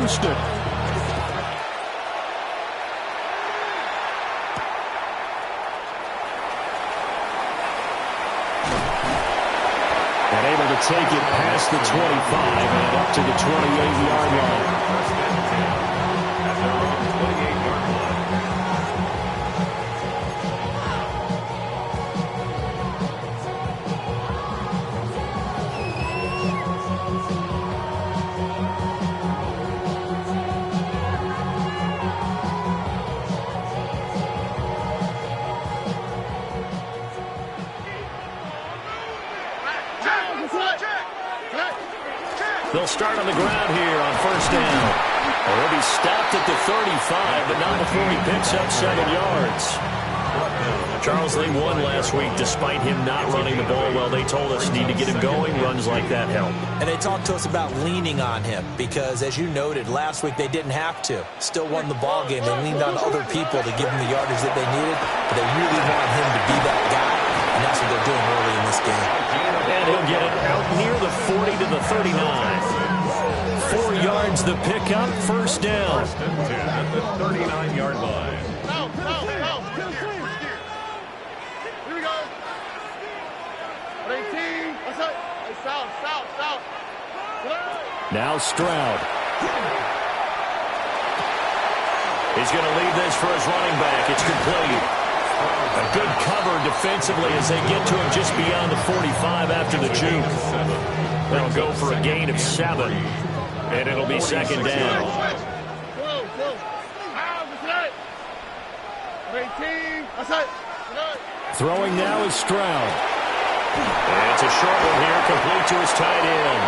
Houston. And able to take it past the 25 and up to the 28-yard line. At their own 28-yard line. They'll start on the ground here on first down. He'll be stopped at the 35, but not before he picks up 7 yards. Charles, they won last week despite him not running the ball well. They told us need to get him going. Runs like that help. And they talked to us about leaning on him because, as you noted, last week they didn't have to. Still won the ball game. They leaned on other people to give him the yardage that they needed, but they really want him to be that guy, and that's what they're doing early in this game. And he'll get it out near the 40 to the 39. 4 yards the pickup, first down. First and 10 at the 39-yard line. Here we go. 18. What's up? South. Now Stroud. He's going to leave this for his running back. It's complete. A good cover defensively as they get to him just beyond the 45 after the juke. That'll go for a gain of 7. And it'll be second down. Throwing now is Stroud. And it's a short one here, complete to his tight end.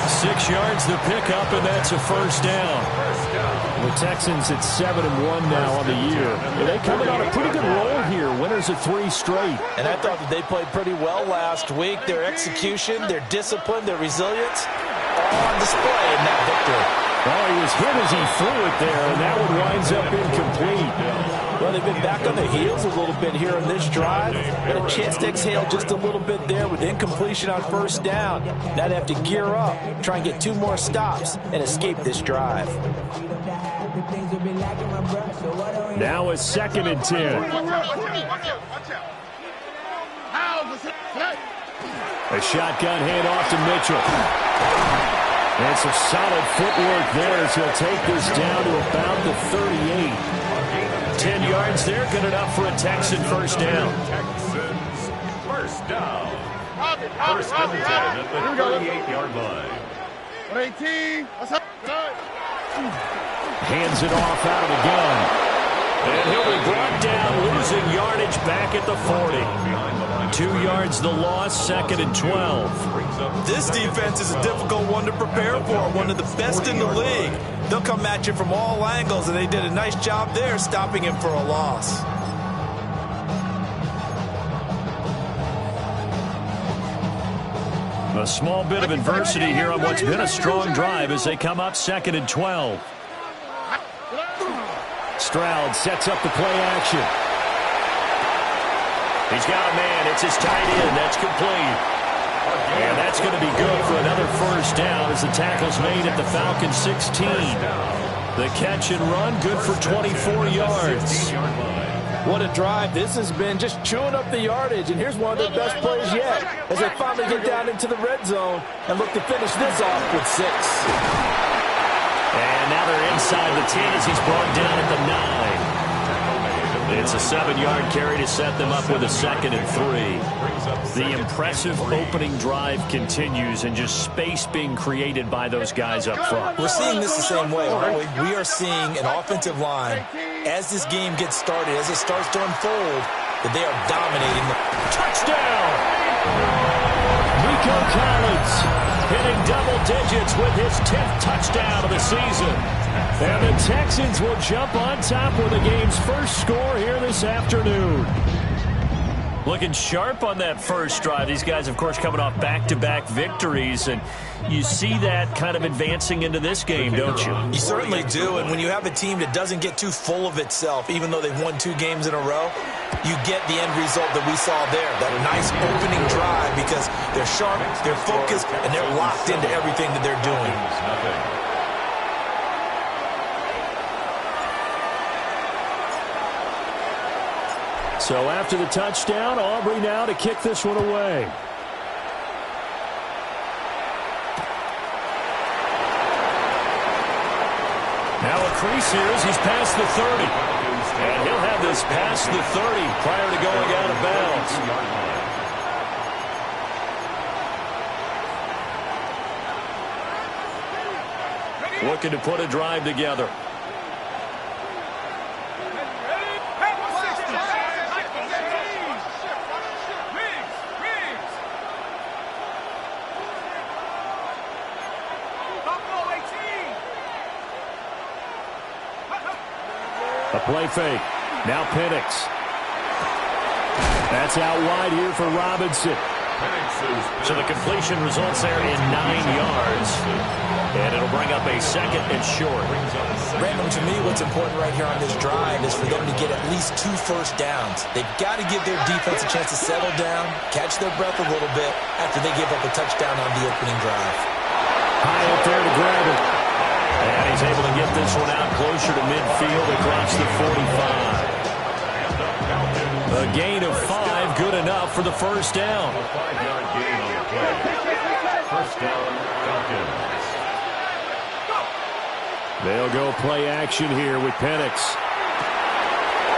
6 yards the pickup, and that's a first down. The Texans at 7-1 now on the year. And they coming on a pretty good roll here. Winners of 3 straight. And I thought that they played pretty well last week. Their execution, their discipline, their resilience, all on display in that victory. Well, he was hit as he threw it there, and that one winds up incomplete. Well, they've been back on their heels a little bit here on this drive. Got a chance to exhale just a little bit there with incompletion on first down. Now they have to gear up, try and get 2 more stops, and escape this drive. Now a 2nd and 10. A shotgun handoff to Mitchell. And some solid footwork there as he'll take this down to about the 38. 10 yards there, good enough for a Texan first down. Texans first down. First and 10 at the 38-yard line. 18. What's up? Hands it off out of the gun. And he'll be brought down, losing yardage back at the 40. 2 yards the loss, 2nd and 12. This defense is a difficult one to prepare for, one of the best in the league. They'll come at you from all angles, and they did a nice job there stopping him for a loss. A small bit of adversity here on what's been a strong drive as they come up 2nd and 12. Stroud sets up the play action. He's got a man. It's his tight end. That's complete. And that's going to be good for another first down as the tackle's made at the Falcons 16. The catch and run, good for 24 yards. What a drive. This has been just chewing up the yardage, and here's one of their best plays yet as they finally get down into the red zone and look to finish this off with 6. And now they're inside the 10 as he's brought down at the 9. It's a 7-yard carry to set them up with a 2nd and 3. The impressive opening drive continues and just space being created by those guys up front. We're seeing this the same way, aren't we? We are seeing an offensive line, as this game gets started, as it starts to unfold, that they are dominating. Touchdown! Nico Collins hitting double digits with his 10th touchdown of the season. And the Texans will jump on top with the game's first score here this afternoon. Looking sharp on that first drive. These guys, of course, coming off back-to-back victories, and you see that kind of advancing into this game, don't you? You certainly do, and when you have a team that doesn't get too full of itself, even though they've won 2 games in a row, you get the end result that we saw there, that nice opening drive, because they're sharp, they're focused, and they're locked into everything that they're doing. So after the touchdown, Aubrey now to kick this one away. Now a crease here as he's past the 30. And he'll have this past the 30 prior to going out of bounds. Looking to put a drive together. A play fake. Now Penix. That's out wide here for Robinson. So the completion results there in 9 yards. And it'll bring up a second and short. Random, to me, what's important right here on this drive is for them to get at least 2 first downs. They've got to give their defense a chance to settle down, catch their breath a little bit after they give up a touchdown on the opening drive. High up there to grab it. And he's able to get this one out closer to midfield across the 45. A gain of 5, good enough for the first down. 5-yard gain on the play. First down, Falcons. They'll go play action here with Penix.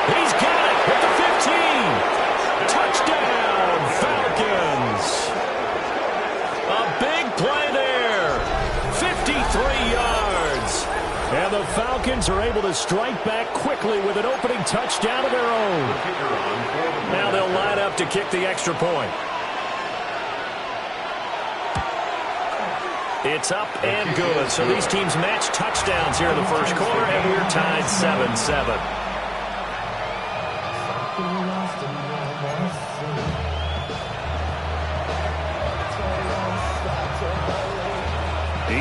He's got it at the 15. Touchdown, Falcons. A big play there. 53 yards. And the Falcons are able to strike back quickly with an opening touchdown of their own. Now they'll line up to kick the extra point. It's up and good. So these teams match touchdowns here in the first quarter, and we're tied 7-7.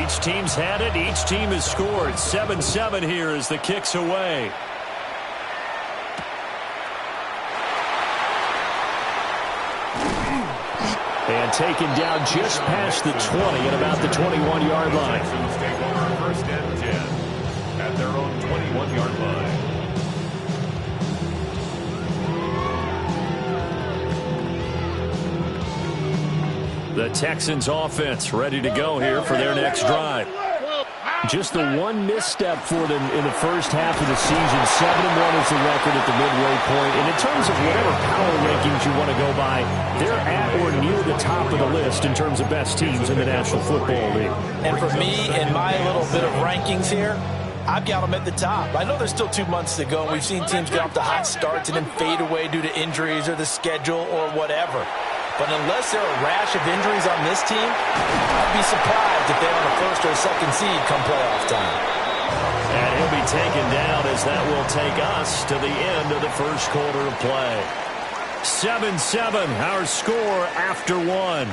Each team's had it. Each team has scored. 7-7 here as the kick's away. And taken down just past the 20 at about the 21-yard line. Texans take over first and 10 at their own 21-yard line. The Texans offense ready to go here for their next drive. Just the one misstep for them in the first half of the season. 7-1 is the record at the midway point. And in terms of whatever power rankings you want to go by, they're at or near the top of the list in terms of best teams in the National Football League. And for me, in my little bit of rankings here, I've got them at the top. I know there's still 2 months to go, and we've seen teams get off to hot starts and then fade away due to injuries or the schedule or whatever. But unless there are a rash of injuries on this team, I'd be surprised if they're on a first or second seed come playoff time. And he'll be taken down as that will take us to the end of the first quarter of play. 7-7, our score after 1.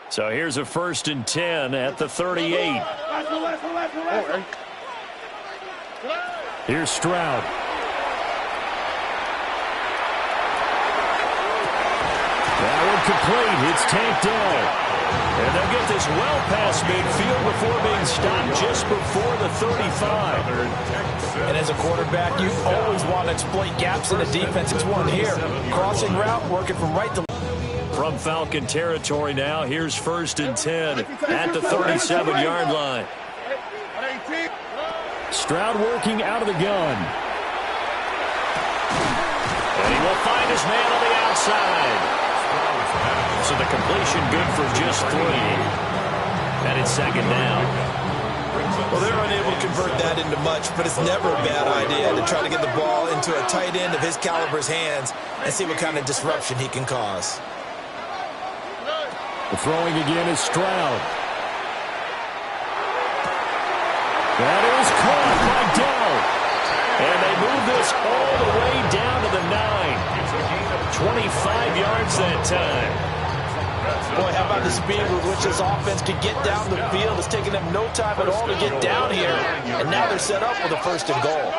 So here's a 1st and 10 at the 38. Here's Stroud. That one complete. It's tanked down. And they'll get this well past midfield before being stopped just before the 35. And as a quarterback, you always want to exploit gaps in the defense. It's one here. Crossing route, working from right to left. From Falcon territory now, here's 1st and 10 at the 37-yard line. Stroud working out of the gun. And he will find his man on the outside. So the completion good for just 3. And it's 2nd down. Well, they're unable to convert that into much, but it's never a bad idea to try to get the ball into a tight end of his caliber's hands and see what kind of disruption he can cause. The throwing again is Stroud. That is caught by Dell. And they move this all the way down to the 9. 25 yards that time. Boy, how about the speed with which this offense could get down the field? It's taking them no time at all to get down here. And now they're set up with a 1st and goal.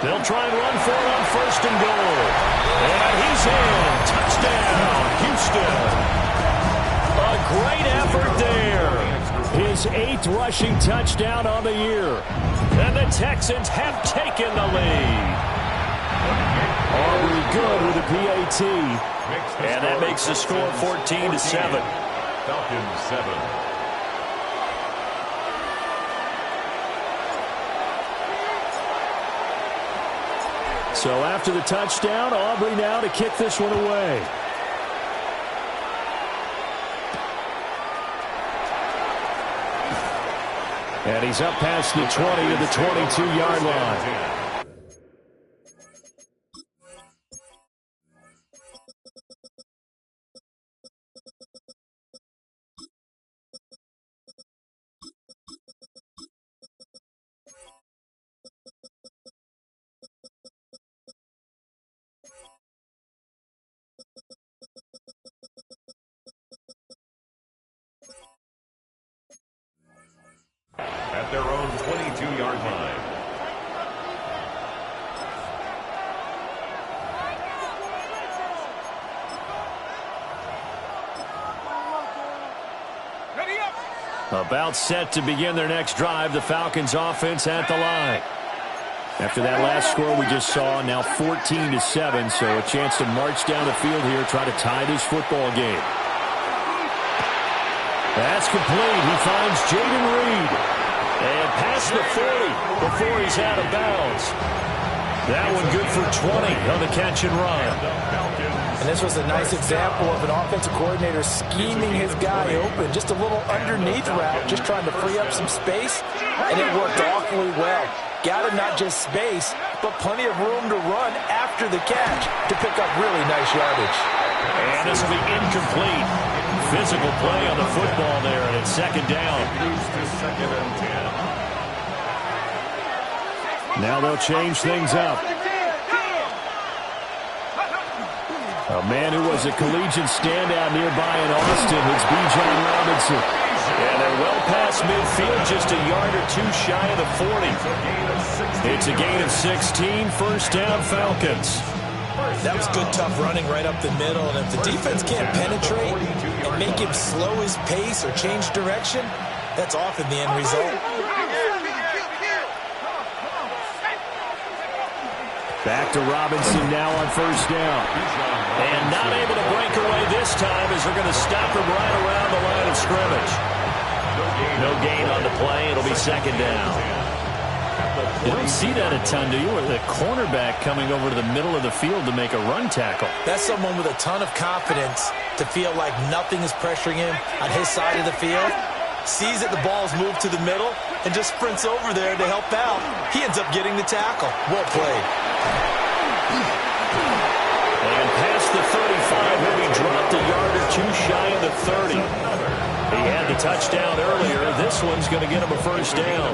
They'll try and run for it on 1st and goal. And he's in. Touchdown, Houston. A great effort there. His 8th rushing touchdown on the year. And the Texans have taken the lead. Aubrey good with a PAT. And that makes the score 14-7. Falcons 7. So after the touchdown, Aubrey now to kick this one away. And he's up past the 20 to the 22-yard line. At their own 22-yard line. About set to begin their next drive, the Falcons offense at the line. After that last score we just saw, now 14-7, so a chance to march down the field here, try to tie this football game. That's complete. He finds Jaden Reed. And past the 40 before he's out of bounds. That one good for 20 on the catch and run. And this was a nice example of an offensive coordinator scheming his guy open. Just a little underneath route, just trying to free up some space. And it worked awfully well. Got him not just space, but plenty of room to run after the catch to pick up really nice yardage. And this will be incomplete. Physical play on the football there, and it's 2nd down. Moves to 2nd and 10. Now they'll change things up. A man who was a collegiate standout nearby in Austin, it's Bijan Robinson. And they're well past midfield, just a yard or two shy of the 40. It's a gain of 16, 1st down Falcons. That was good, tough running right up the middle. And if the defense can't penetrate and make him slow his pace or change direction, that's often the end result. Back to Robinson now on 1st down. And not able to break away this time as they're going to stop him right around the line of scrimmage. No gain on the play. It'll be 2nd down. You don't see that a ton, do you? Or the cornerback coming over to the middle of the field to make a run tackle. That's someone with a ton of confidence to feel like nothing is pressuring him on his side of the field. Sees that the ball's moved to the middle and just sprints over there to help out. He ends up getting the tackle. Well played. And past the 35, he'll be dropped a yard or two shy of the 30. He had the touchdown earlier. This one's going to get him a 1st down.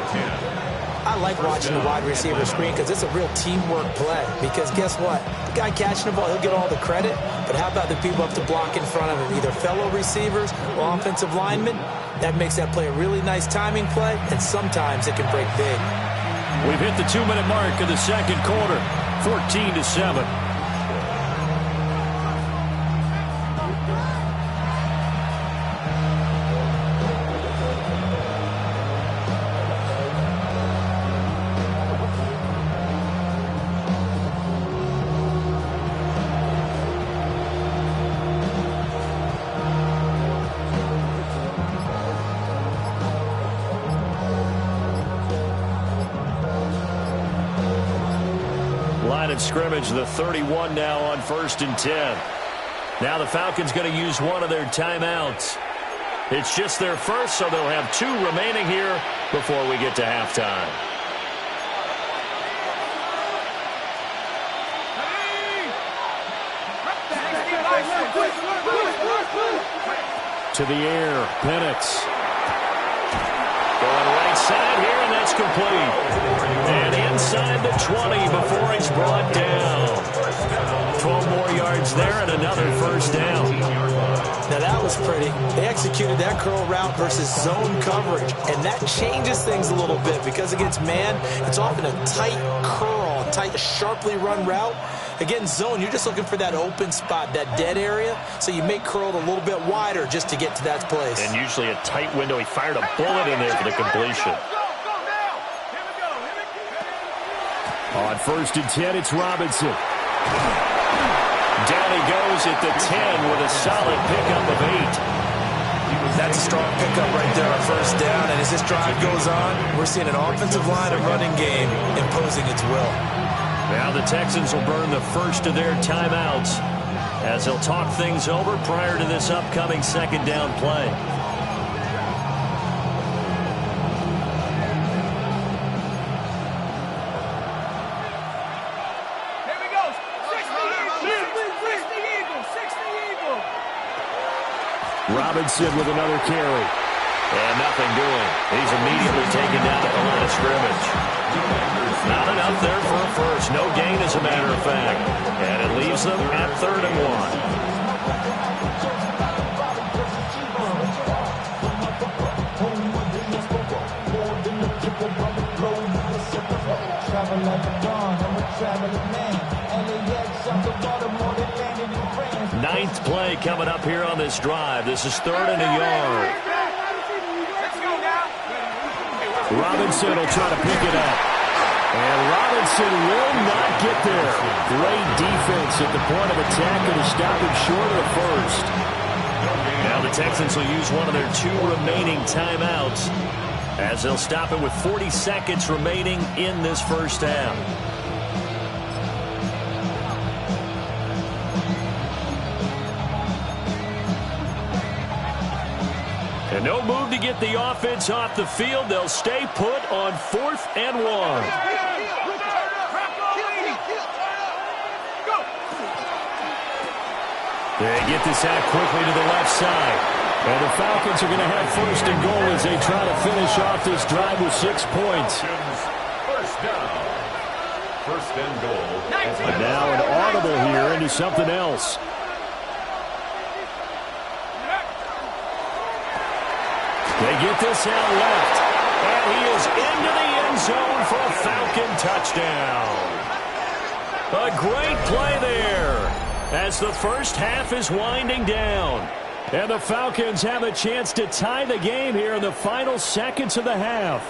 I like watching the wide receiver screen because it's a real teamwork play. Because guess what? The guy catching the ball, he'll get all the credit. But how about the people up to block in front of him? Either fellow receivers or offensive linemen. That makes that play a really nice timing play. And sometimes it can break big. We've hit the 2-minute mark of the 2nd quarter. 14-7. Line of scrimmage, the 31 now on 1st and 10. Now the Falcons going to use one of their timeouts. It's just their first, so they'll have 2 remaining here before we get to halftime. To the air, Penix. Going right side here, and that's complete. And inside the 20 before he's brought down. 12 more yards there and another 1st down. Now that was pretty. They executed that curl route versus zone coverage, and that changes things a little bit because against man, it's often a tight curl, tight, sharply run route. Against zone, you're just looking for that open spot, that dead area, so you make curl a little bit wider just to get to that place. And usually a tight window. He fired a bullet in there for the completion. On 1st and 10, it's Robinson. Down he goes at the 10 with a solid pickup of 8. That's a strong pickup right there on 1st down. And as this drive goes on, we're seeing an offensive line and running game imposing its will. Now the Texans will burn the first of their timeouts as they'll talk things over prior to this upcoming 2nd down play. Robinson with another carry. And nothing doing. He's immediately taken down at the line of scrimmage. Not enough there for a first. No gain, as a matter of fact. And it leaves them at 3rd and 1. 9th play coming up here on this drive. This is 3rd and a yard. Robinson will try to pick it up. And Robinson will not get there. Great defense at the point of attack and to stop him short of the first. Now the Texans will use one of their 2 remaining timeouts as they'll stop it with 40 seconds remaining in this first half. And no move to get the offense off the field. They'll stay put on 4th and 1. They get this out quickly to the left side. And the Falcons are going to have 1st and goal as they try to finish off this drive with 6 points. First down. 1st and goal. And now an audible here into something else. They get this out left, and he is into the end zone for a Falcon touchdown. A great play there as the first half is winding down. And the Falcons have a chance to tie the game here in the final seconds of the half.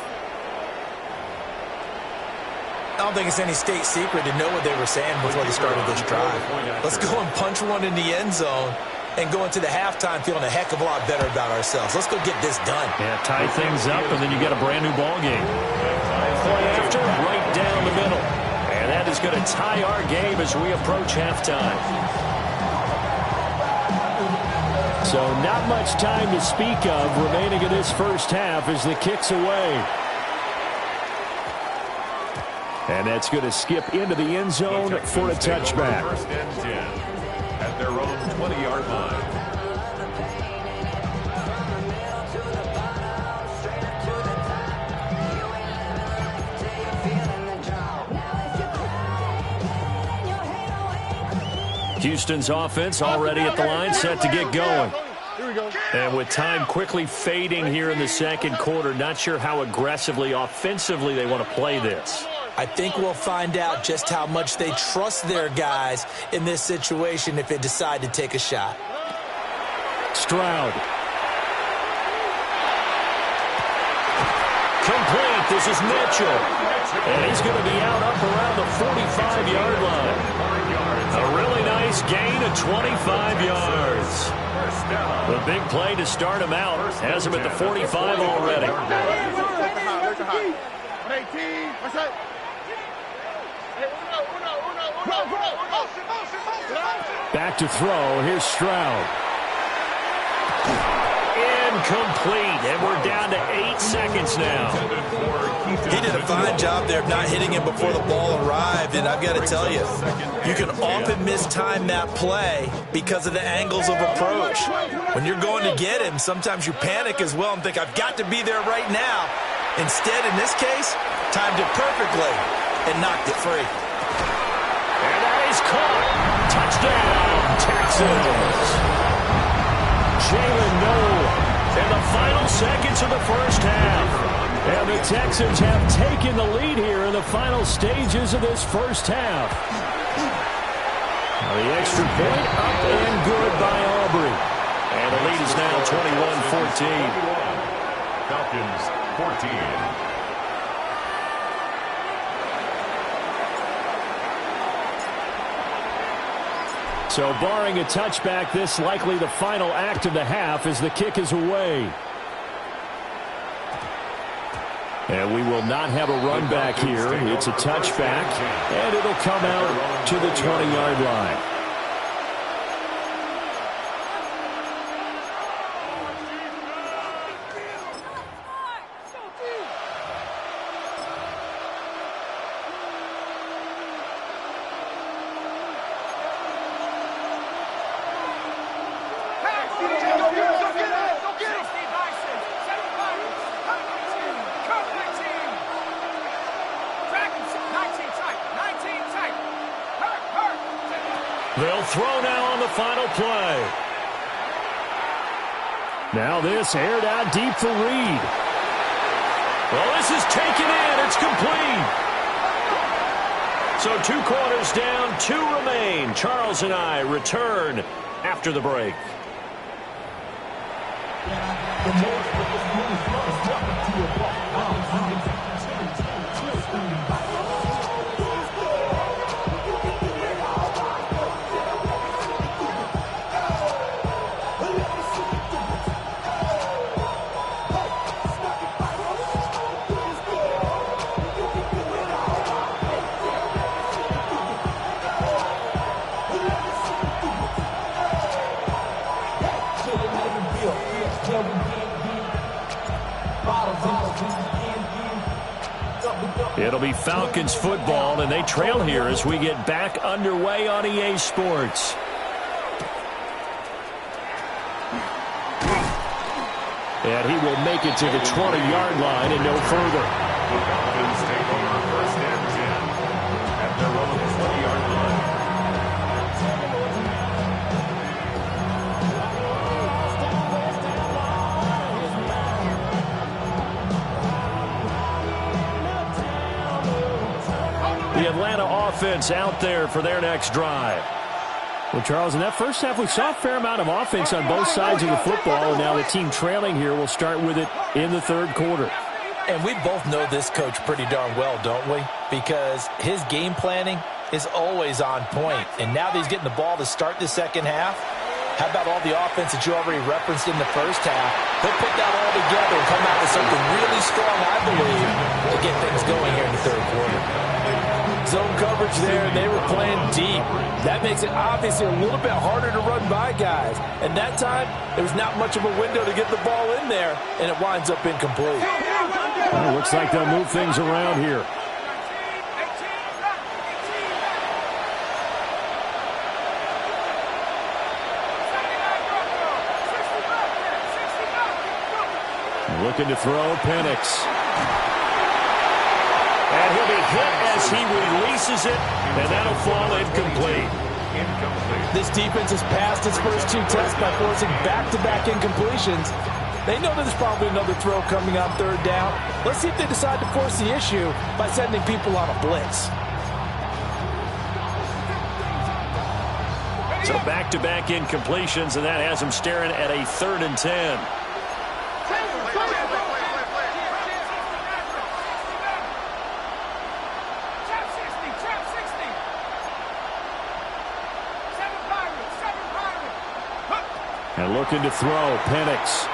I don't think it's any state secret to know what they were saying before they started this drive. Let's go and punch one in the end zone and go into the halftime feeling a heck of a lot better about ourselves. Let's go get this done. Yeah, tie things up, and then you get a brand-new ball game. Play after, right down the middle. And that is going to tie our game as we approach halftime. So not much time to speak of remaining in this first half as the kick's away. And that's going to skip into the end zone for a touchback. 1st and 10 at their own 20-yard line. Houston's offense already at the line, set to get going. And with time quickly fading here in the 2nd quarter, not sure how aggressively, offensively they want to play this. I think we'll find out just how much they trust their guys in this situation if they decide to take a shot. Stroud. Complete. This is Mitchell. And he's going to be out up around the 45-yard line. A really nice gain of 25 yards. The big play to start him out has him at the 45 already. Back to throw. Here's Stroud. Incomplete. And we're down to 8 seconds now. He did a fine job there of not hitting him before the ball arrived. And I've got to tell you, you can often mistime that play because of the angles of approach. When you're going to get him, sometimes you panic as well and think, I've got to be there right now. Instead, in this case, timed it perfectly and knocked it free. And that is caught. Touchdown, Texans. Jalen Noel in the final seconds of the first half. And the Texans have taken the lead here in the final stages of this first half. The extra point up and good by Aubrey. And the lead is now 21-14. Falcons 14. So barring a touchback, this likely the final act of the half as the kick is away. And we will not have a run back here. It's a touchback, and it'll come out to the 20-yard line. They'll throw now on the final play. Now this aired out deep for Reed. Well, this is taken in. It's complete. So 2 quarters down, 2 remain. Charles and I return after the break. It'll be Falcons football, and they trail here as we get back underway on EA Sports. And he will make it to the 20-yard line and no further. The Falcons take over 1st and 10 at their own 20-yard line. The Atlanta offense out there for their next drive. Well, Charles, in that first half, we saw a fair amount of offense on both sides of the football, and now the team trailing here will start with it in the 3rd quarter. And we both know this coach pretty darn well, don't we? Because his game planning is always on point. And now that he's getting the ball to start the second half, how about all the offense that you already referenced in the first half? He'll put that all together and come out with something really strong, I believe, to get things going here in the 3rd quarter. Zone coverage there, and they were playing deep. That makes it obviously a little bit harder to run by guys. And that time, there was not much of a window to get the ball in there, and it winds up incomplete. Well, looks like they'll move things around here. Looking to throw, Penix. And he'll be hit as he releases it, and that'll fall incomplete. This defense has passed its first 2 tests by forcing back-to-back incompletions. They know that there's probably another throw coming on 3rd down. Let's see if they decide to force the issue by sending people on a blitz. So back-to-back incompletions, and that has them staring at a 3rd and 10. And looking to throw, Penix.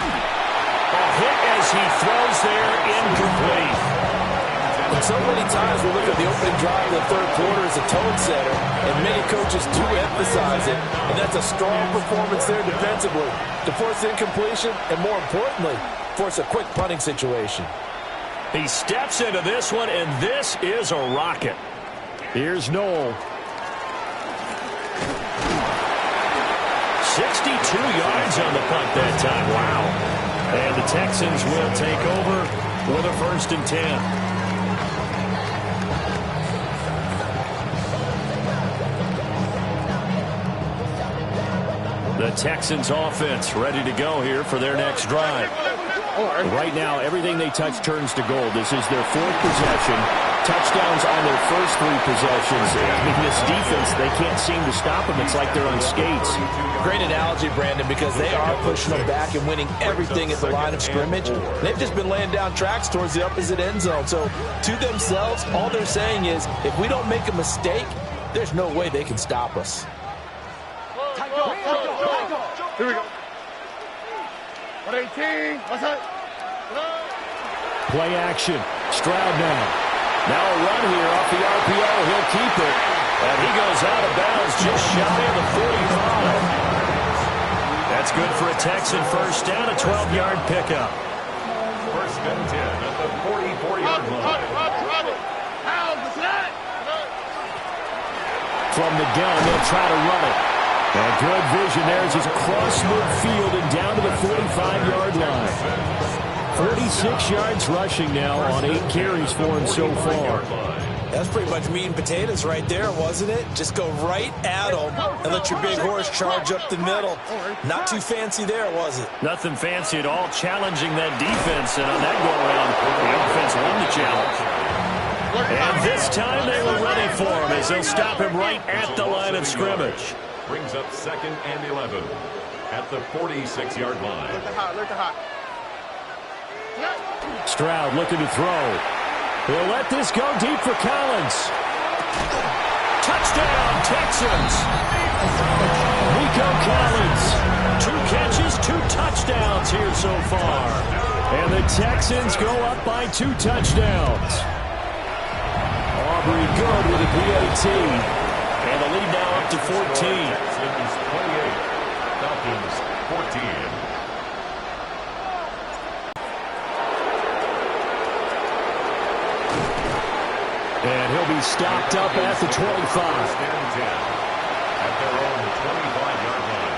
A hit as he throws there, incomplete. So many times we look at the opening drive of the 3rd quarter as a tone setter, and many coaches do emphasize it, and that's a strong performance there defensively to force incompletion and, more importantly, force a quick punting situation. He steps into this one, and this is a rocket. Here's Noel. 62 yards on the punt that time. Wow. And the Texans will take over with a 1st and 10. The Texans offense ready to go here for their next drive. Right now, everything they touch turns to gold. This is their 4th possession. Touchdowns on their first 3 possessions. I mean, this defense, they can't seem to stop them. It's like they're on skates. Great analogy, Brandon, because they are pushing them back and winning everything at the line of scrimmage. They've just been laying down tracks towards the opposite end zone. So to themselves, all they're saying is, if we don't make a mistake, there's no way they can stop us. Here we go. 118. What's up? Play action. Stroud now. Now a run here off the RPO. He'll keep it. And he goes out of bounds just shy of the 45. That's good for a Texan first down, a 12-yard pickup. First and 10 at the 44-yard line. From the gun, they'll try to run it. And good vision there as he's across midfield and down to the 45-yard line. 46 yards rushing now on 8 carries for him so far. That's pretty much meat and potatoes right there, wasn't it? Just go right at him and let your big horse charge up the middle. Not too fancy there, was it? Nothing fancy at all, challenging that defense. And on that go-around, the offense won the challenge. And this time they were ready for him as they'll stop him right at the line of scrimmage. Brings up 2nd and 11 at the 46-yard line. Stroud looking to throw. He'll let this go deep for Collins. Touchdown, Texans. Nico Collins. 2 catches, 2 touchdowns here so far. And the Texans go up by 2 touchdowns. Aubrey good with a PAT. And the lead now up to 14. Texans 28, Falcons 14. And he'll be stopped up at the 25. First and 10 at their own 25-yard line.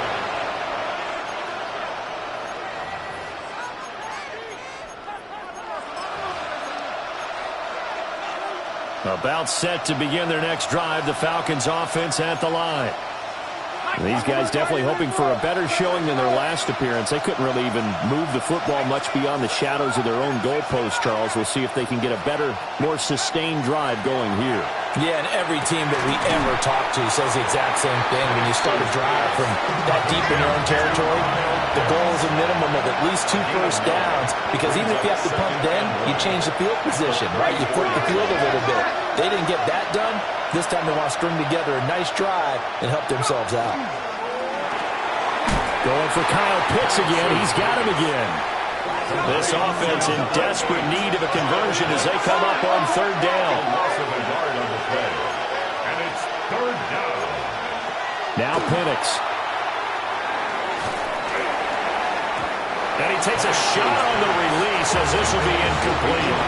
About set to begin their next drive, the Falcons offense at the line. These guys definitely hoping for a better showing than their last appearance. They couldn't really even move the football much beyond the shadows of their own goalpost, Charles. We'll see if they can get a better, more sustained drive going here. Yeah, and every team that we ever talk to says the exact same thing. When you start a drive from that deep in your own territory, the goal is a minimum of at least 2 first downs, because even if you have to punt then, you change the field position, right? You flip the field a little bit. They didn't get that done. This time they want to string together a nice drive and help themselves out. Going for Kyle Pitts again. He's got him again. This offense in desperate need of a conversion as they come up on 3rd down. Loss of a yard on the play. And it's 3rd down. Now Penix. And he takes a shot on the release as this will be incomplete.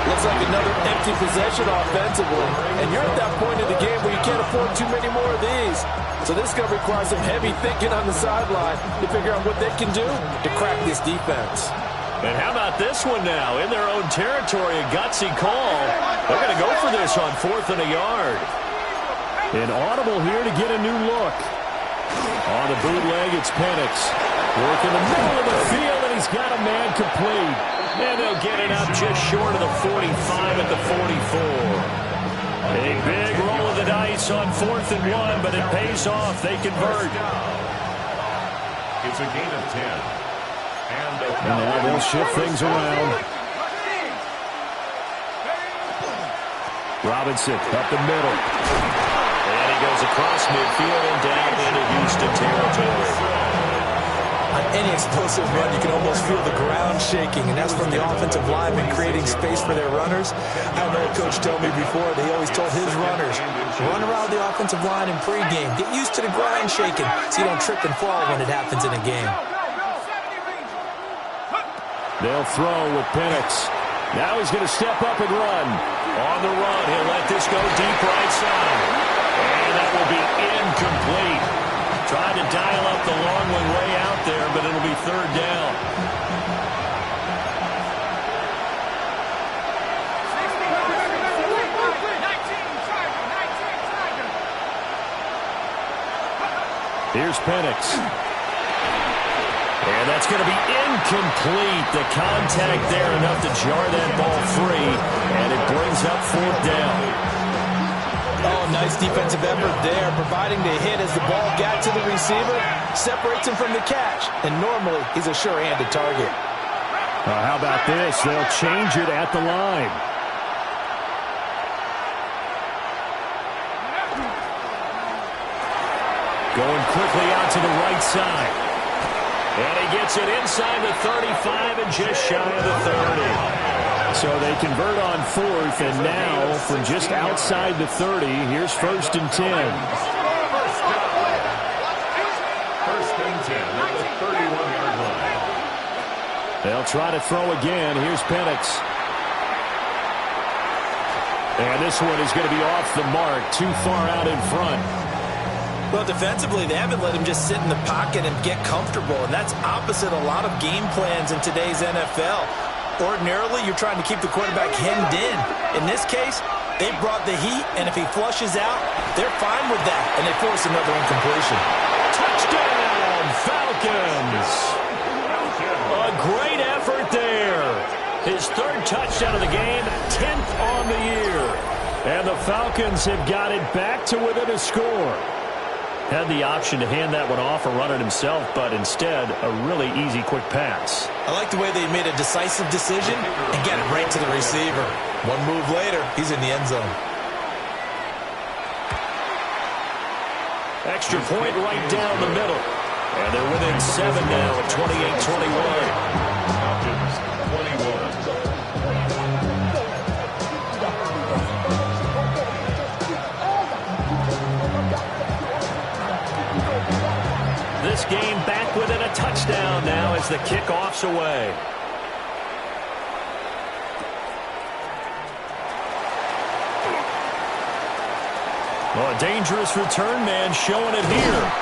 Looks like another empty possession offensively. And you're at that point in the game where you can't afford too many more of these. So this is going to require some heavy thinking on the sideline to figure out what they can do to crack this defense. And how about this one now? In their own territory, a gutsy call. They're going to go for this on 4th and a yard. An audible here to get a new look. On the bootleg, it's Penix. Work in the middle of the field, and he's got a man complete. And they'll get it up just short of the 45 at the 44. A big roll of the dice on 4th and 1, but it pays off. They convert. It's a gain of 10. And now they'll shift things around. Robinson up the middle. And he goes across midfield and down into Houston territory. On any explosive run, you can almost feel the ground shaking, and that's from the offensive linemen creating space for their runners. I know a coach told me before, they always told his runners, run around the offensive line in pregame. Get used to the ground shaking so you don't trip and fall when it happens in a game. They'll throw with Penix. Now he's going to step up and run. On the run, he'll let this go deep right side. And that will be incomplete. Trying to dial up the long one way out there, but it'll be 3rd down. Here's Here's Penix. And that's going to be incomplete. The contact there enough to jar that ball free. And it brings up 4th down. Oh, nice defensive effort there, providing the hit as the ball got to the receiver, separates him from the catch. And normally, he's a sure-handed target. How about this? They'll change it at the line. Going quickly out to the right side. And he gets it inside the 35 and just shy of the 30. So they convert on 4th, and now from just outside the 30, here's 1st and 10. First and 10 at the 31-yard line. They'll try to throw again. Here's Penix. And this one is going to be off the mark, too far out in front. Well, defensively, they haven't let him just sit in the pocket and get comfortable, and that's opposite a lot of game plans in today's NFL. Ordinarily, you're trying to keep the quarterback hemmed in. In this case, they brought the heat, and if he flushes out, they're fine with that, and they force another incompletion. Touchdown, Falcons! A great effort there. His 3rd touchdown of the game, 10th on the year. And the Falcons have got it back to within a score. Had the option to hand that one off or run it himself, but instead, a really easy, quick pass. I like the way they made a decisive decision and get it right to the receiver. One move later, he's in the end zone. Extra point right down the middle. And they're within 7 now at 28-21. Falcons 21. This game back within a touchdown now as the kickoff's away. Well, a dangerous return man showing it here.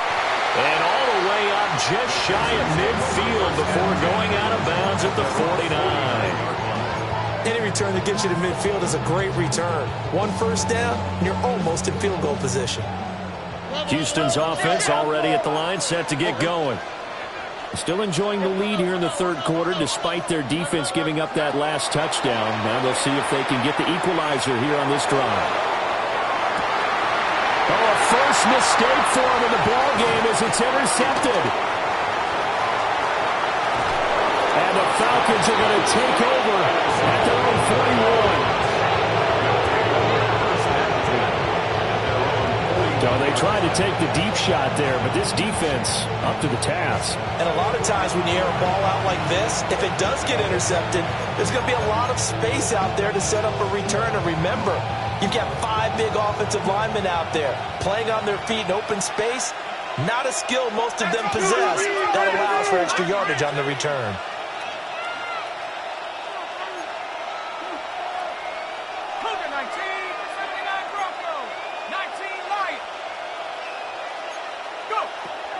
And all the way up just shy of midfield before going out of bounds at the 49. Any return that gets you to midfield is a great return. 1 first down, and you're almost in field goal position. Houston's offense already at the line, set to get going. Still enjoying the lead here in the 3rd quarter, despite their defense giving up that last touchdown. Now they'll see if they can get the equalizer here on this drive. Oh, a first mistake for him in the ball game as it's intercepted. And the Falcons are going to take over at their own 41. So they tried to take the deep shot there, but this defense up to the task. And a lot of times when you air a ball out like this, if it does get intercepted, there's going to be a lot of space out there to set up a return. And remember, you've got 5 big offensive linemen out there playing on their feet in open space. Not a skill most of them possess that allows for extra yardage on the return.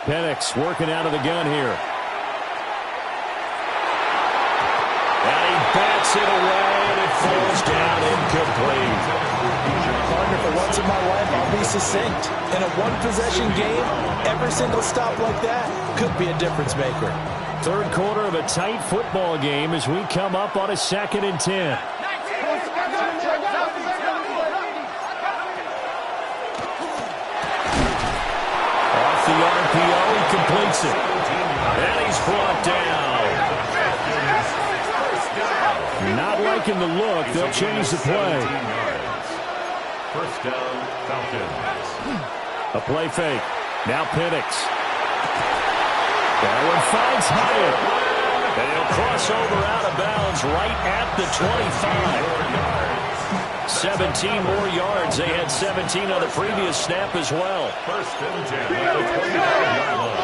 Penix working out of the gun here. And he bats it away, and it falls down incomplete. Partner, for once in my life, I'll be succinct. In a one-possession game, every single stop like that could be a difference maker. 3rd quarter of a tight football game as we come up on a 2nd and 10. The RPO, he completes it. And he's brought down. Not liking the look. They'll change the play. First down, Falcons. A play fake. Now Penix. That one finds Hyatt. And he'll cross over out of bounds right at the 25. 17 more yards. They had 17 on the previous snap as well. First and 10 at the 25-yard line.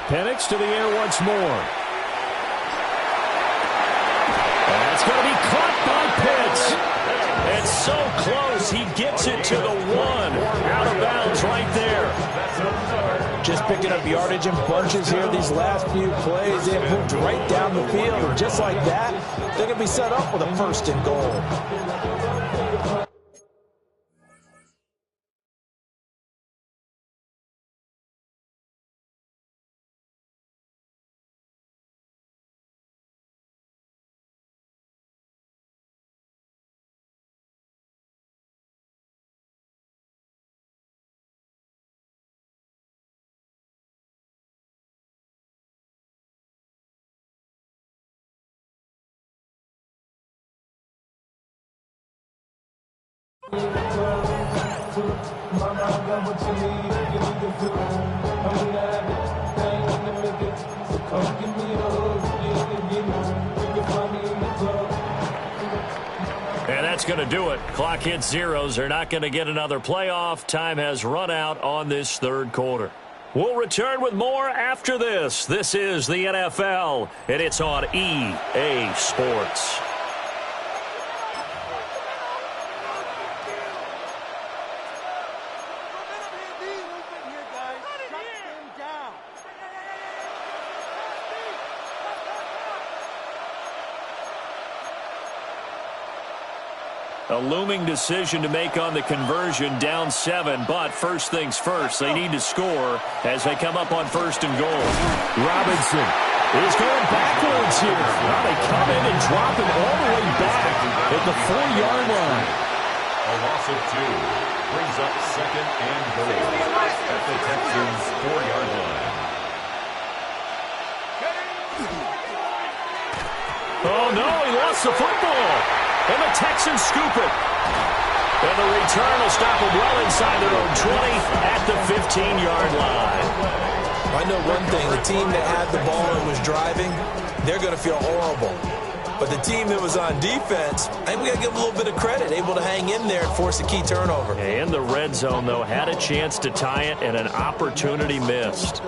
19, Penix to the air once more. And that's going to be caught by Pitts. And so close, he gets it to the 1. Out of bounds right there. Just picking up yardage in bunches here these last few plays. They have moved right down the field. And just like that, they're going to be set up with a 1st and goal. And that's going to do it. Clock hits zeros. They're not going to get another playoff. Time has run out on this third quarter. We'll return with more after this. This is the NFL, and it's on EA Sports. A looming decision to make on the conversion, down 7, but first things first, they need to score as they come up on first and goal. Robinson is going backwards here. Now they come in and drop him all the way back at the 4-yard line. A loss of 2 brings up second and goal at the Texans' 4-yard line. Oh, no, he lost the football. And the Texans scoop it. And the return will stop them well inside their own 20 at the 15-yard line. I know one thing. The team that had the ball and was driving, they're going to feel horrible. But the team that was on defense, I think we got to give them a little bit of credit, able to hang in there and force a key turnover. In the red zone, though, had a chance to tie it and an opportunity missed.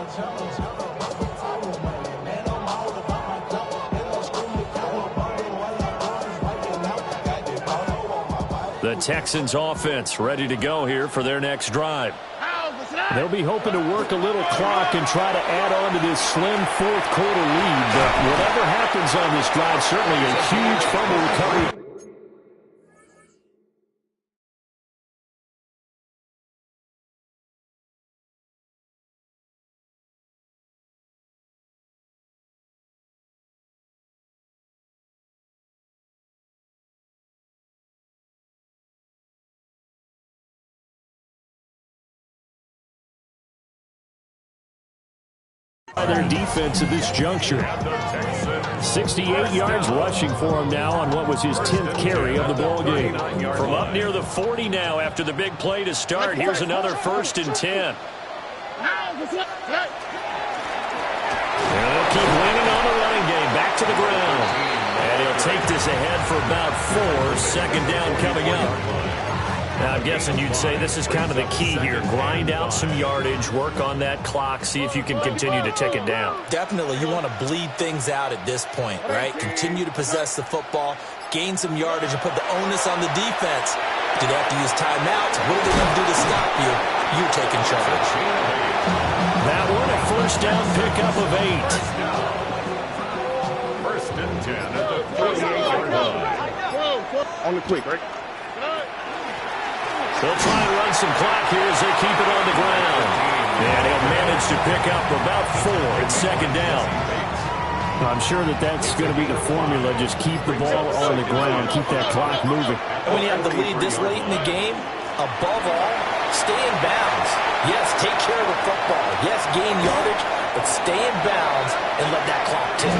The Texans offense ready to go here for their next drive. They'll be hoping to work a little clock and try to add on to this slim fourth quarter lead. But whatever happens on this drive, certainly a huge fumble recovery. Their defense at this juncture. 68 yards rushing for him now on what was his 10th carry of the ball game. From up near the 40 now after the big play to start. Here's another 1st and 10. And they'll keep leaning on the running game. Back to the ground. And he'll take this ahead for about 4. Second down coming up. Now, I'm guessing you'd say this is kind of the key here. Grind out some yardage, work on that clock, see if you can continue to tick it down. Definitely. You want to bleed things out at this point, right? Continue to possess the football, gain some yardage, and put the onus on the defense. Do they have to use timeouts? What are they going to do to stop you? You're taking charge. That one, a first down pickup of 8. 1st and 10 at the 38-yard line. On the quick, right? They'll try and run some clock here as they keep it on the ground. And he'll manage to pick up about 4 at second down. I'm sure that's going to be the formula. Just keep the ball on the ground. Keep that clock moving. When you have the lead this late in the game, above all, stay in bounds. Yes, take care of the football. Yes, gain yardage, but stay in bounds and let that clock tick.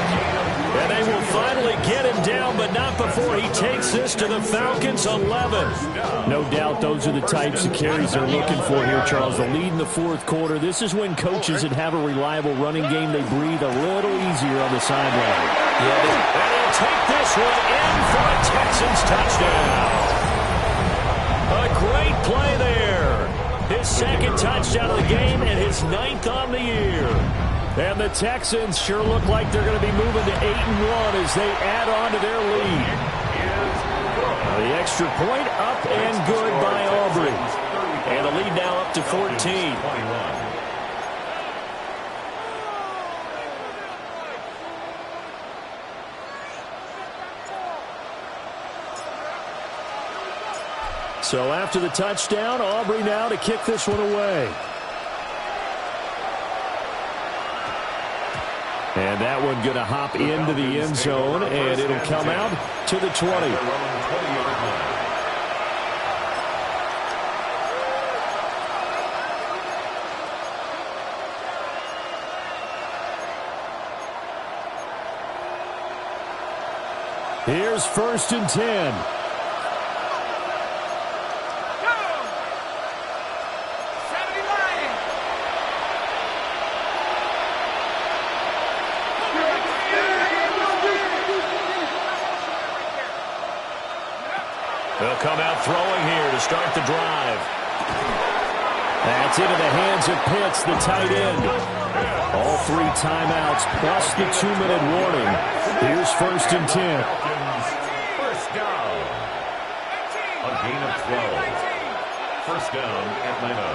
And they will finally get him down, but not before he takes this to the Falcons' 11. No doubt those are the types of carries they're looking for here, Charles. The lead in the fourth quarter. This is when coaches that have a reliable running game, they breathe a little easier on the sideline. Yeah, and he'll take this one in for a Texans touchdown. A great play there. His second touchdown of the game and his 9th on the year. And the Texans sure look like they're going to be moving to 8-1 as they add on to their lead. The extra point up and good by Aubrey. And the lead now up to 14. So after the touchdown, Aubrey now to kick this one away. And that one going to hop into the end zone, and it'll come out to the 20. Here's 1st and 10. come out throwing here to start the drive. That's into the hands of Pitts, the tight end. All 3 timeouts plus the 2-minute warning. Here's 1st and 10. First down. A gain of 12. First down, Atlanta.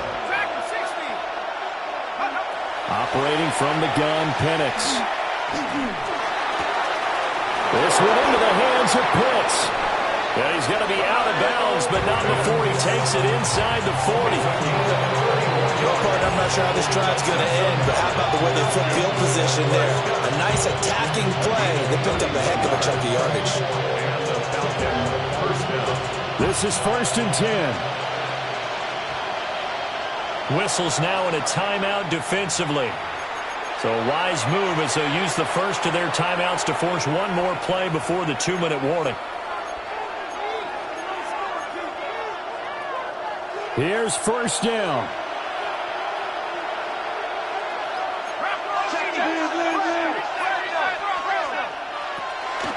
Operating from the gun, Penix. This one into the hands of Pitts. Yeah, he's going to be out of bounds, but not before he takes it inside the 40. I'm not sure how this drive's going to end, but how about the way they flip field position there? A nice attacking play. They picked up a heck of a chunk of yardage. This is 1st and 10. Whistles now in a timeout defensively. So a wise move as they'll use the first of their timeouts to force one more play before the 2-minute warning. Here's 1st down.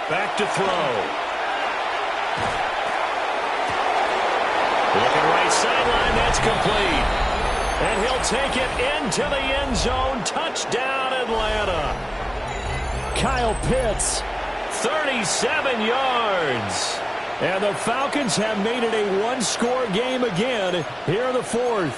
Back to throw. Looking right sideline, that's complete. And he'll take it into the end zone. Touchdown, Atlanta. Kyle Pitts, 37 yards. And the Falcons have made it a 1-score game again here in the 4th.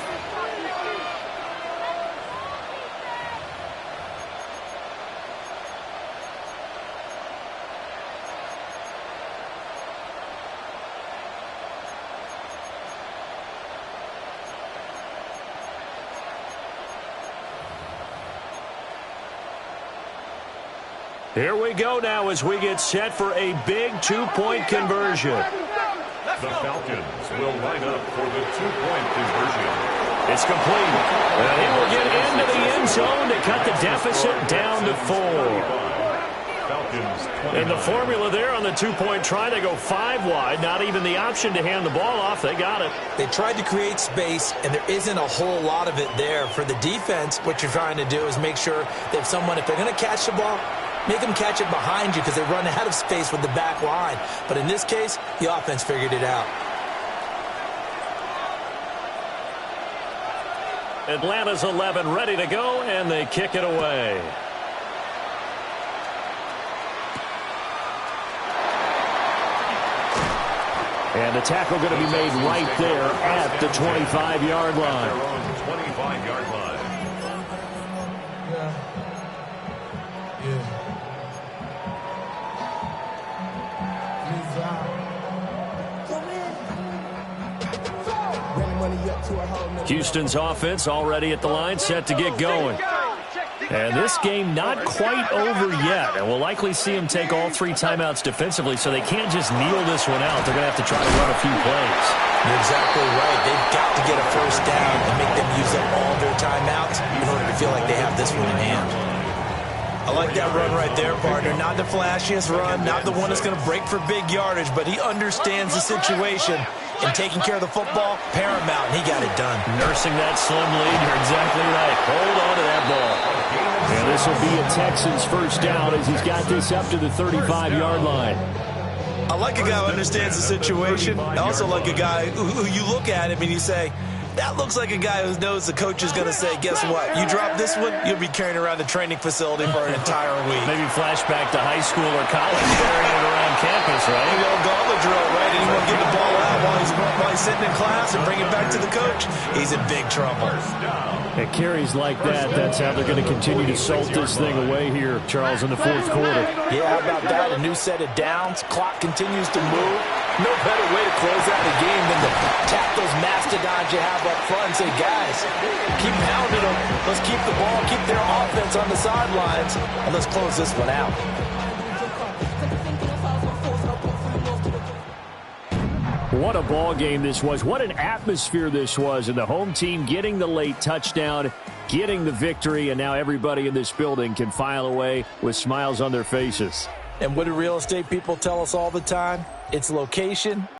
Here we go now as we get set for a big 2-point conversion. The Falcons will line up for the 2-point conversion. It's complete. And he will get into the end zone to cut the deficit down to 4. Falcons 29. And the formula there on the 2-point try, they go 5 wide. Not even the option to hand the ball off. They got it. They tried to create space, and there isn't a whole lot of it there. For the defense, what you're trying to do is make sure that if they're going to catch the ball, make them catch it behind you because they run out of space with the back line. But in this case, the offense figured it out. Atlanta's 11 ready to go, and they kick it away. And the tackle going to be made right there at the 25-yard line. Their own 25-yard line. Houston's offense already at the line, set to get going. And this game not quite over yet. And we'll likely see them take all 3 timeouts defensively, so they can't just kneel this one out. They're going to have to try to run a few plays. You're exactly right. They've got to get a first down and make them use up all their timeouts in order to feel like they have this one in hand. I like that run right there, partner. Not the flashiest run, not the one that's going to break for big yardage, but he understands the situation. And taking care of the football, paramount, and he got it done. Nursing that slim lead, you're exactly right. Hold on to that ball. And this will be a Texans first down as he's got this up to the 35-yard line. I like a guy who understands the situation. I also like a guy who you look at him and you say, that looks like a guy who knows the coach is going to say, guess what? You drop this one, you'll be carrying around the training facility for an entire week. Maybe flashback to high school or college, carrying it around campus, right? The old gauntlet drill, right? Anyone get the ball out while he's sitting in class and bring it back to the coach, he's in big trouble. It carries like that. That's how they're going to continue to salt this thing away here, Charles, in the 4th quarter. Yeah, how about that? A new set of downs. Clock continues to move. No better way to close out a game than to tap those mastodons you have up front and say, guys, keep pounding them. Let's keep the ball, keep their offense on the sidelines, and let's close this one out. What a ball game this was. What an atmosphere this was. And the home team getting the late touchdown, getting the victory, and now everybody in this building can file away with smiles on their faces. And what do real estate people tell us all the time? It's location